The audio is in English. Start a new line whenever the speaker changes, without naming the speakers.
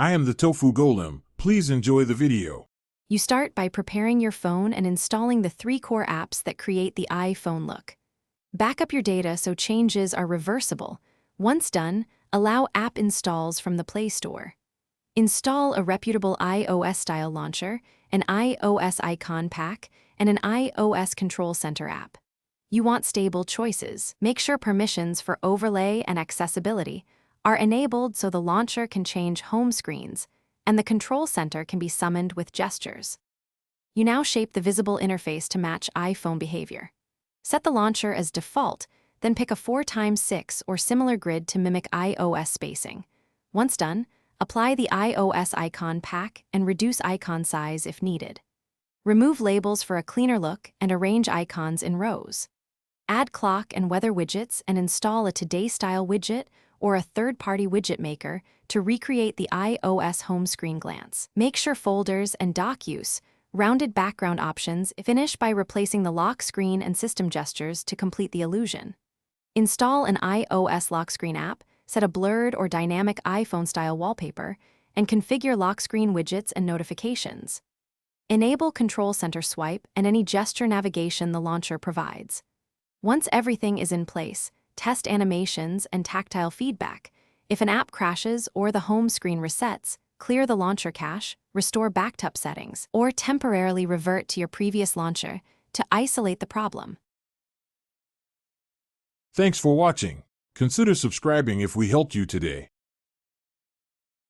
I am the Tofu Golem. Please enjoy the video.
You start by preparing your phone and installing the 3 core apps that create the iPhone look. Back up your data so changes are reversible. Once done, allow app installs from the Play Store. Install a reputable iOS-style launcher, an iOS icon pack, and an iOS Control Center app. You want stable choices. Make sure permissions for overlay and accessibility are enabled so the launcher can change home screens, and the Control Center can be summoned with gestures. You now shape the visible interface to match iPhone behavior. Set the launcher as default, then pick a 4x6 or similar grid to mimic iOS spacing. Once done, apply the iOS icon pack and reduce icon size if needed. Remove labels for a cleaner look and arrange icons in rows. Add clock and weather widgets and install a Today-style widget or a third-party widget maker to recreate the iOS home screen glance. Make sure folders and dock use, rounded background options finish by replacing the lock screen and system gestures to complete the illusion. Install an iOS lock screen app, set a blurred or dynamic iPhone-style wallpaper, and configure lock screen widgets and notifications. Enable Control Center swipe and any gesture navigation the launcher provides. Once everything is in place, test animations and tactile feedback. If an app crashes or the home screen resets, clear the launcher cache, restore backed-up settings, or temporarily revert to your previous launcher to isolate the problem.
Thanks for watching. Consider subscribing if we helped you today.